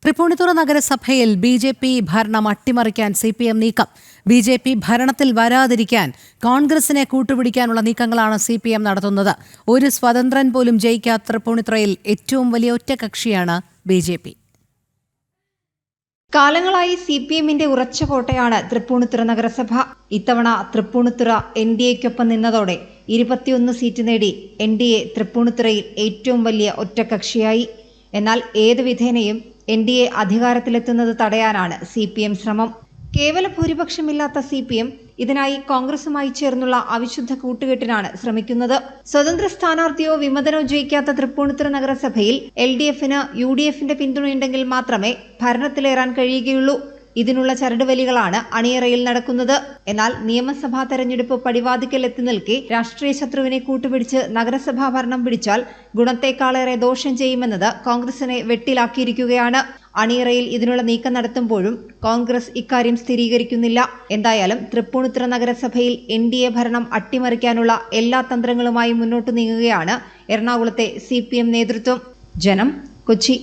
തൃപ്പൂണിത്തുറ നഗരസഭയിൽ ബി.ജെ.പി. ഭരണം അട്ടിമറിക്കാൻ CPM നീക്കം. ബി.ജെ.പി. ഭരണത്തിൽ വരാതിരിക്കാൻ കോൺഗ്രസിനെ കൂട്ടുപിടിക്കാനുള്ള നീക്കങ്ങളാണ് CPM നടത്തുന്നത്. ഒരു സ്വതന്ത്രൻ പോലും ജയിക്കാത്ത തൃപ്പൂണിത്തുറയിൽ ഏറ്റവും വലിയ ഒറ്റകക്ഷിയാണ് ബി.ജെ.പി. കാലങ്ങളായി CPMന്റെ ഉറച്ച കോട്ടയാണ് തൃപ്പൂണിത്തുറ നഗരസഭ. ഇത്തവണ തൃപ്പൂണിത്തുറ NDAയ്ക്കൊപ്പം നിന്നതോടെ 21 സീറ്റ് നേടി NDA തൃപ്പൂണിത്തുറയിൽ ഏറ്റവും വലിയ ഒറ്റകക്ഷിയായി. എന്നാൽ ഏത് വിധേനയും NDA അധികാരത്തിലെത്തുന്നത് തടയാനാണ് CPM ശ്രമം. കേവല ഭൂരിപക്ഷമില്ലാത്ത CPM ഇതിനായി കോൺഗ്രസുമായി ചേർന്നുള്ള അവിശുദ്ധ കൂട്ടുകെട്ടിനാണ് ശ്രമിക്കുന്നത്. സ്വതന്ത്ര സ്ഥാനാർത്ഥിയോ വിമതനോ ജയിക്കാത്ത തൃപ്പൂണിത്തുറ നഗരസഭയിൽ LDFന് UDFന്റെ പിന്തുണയുണ്ടെങ്കിൽ മാത്രമേ ഭരണത്തിലേറാൻ കഴിയുകയുള്ളൂ. ഇതിനുള്ള ചരടുവലികളാണ് അണിയറയിൽ നടക്കുന്നത്. എന്നാൽ നിയമസഭാ തെരഞ്ഞെടുപ്പ് പടിവാതിക്കൽ എത്തി നിൽക്കെ രാഷ്ട്രീയ ശത്രുവിനെ കൂട്ടുപിടിച്ച് നഗരസഭാ ഭരണം പിടിച്ചാൽ ഗുണത്തേക്കാളേറെ ദോഷം ചെയ്യുമെന്നത് കോൺഗ്രസിനെ വെട്ടിലാക്കിയിരിക്കുകയാണ്. അണിയറയിൽ ഇതിനുള്ള നീക്കം നടത്തുമ്പോഴും കോൺഗ്രസ് ഇക്കാര്യം സ്ഥിരീകരിക്കുന്നില്ല. എന്തായാലും തൃപ്പൂണിത്തുറ നഗരസഭയിൽ NDA ഭരണം അട്ടിമറിക്കാനുള്ള എല്ലാ തന്ത്രങ്ങളുമായി മുന്നോട്ടു നീങ്ങുകയാണ് എറണാകുളത്തെ CPM നേതൃത്വം. ജനം, കൊച്ചി.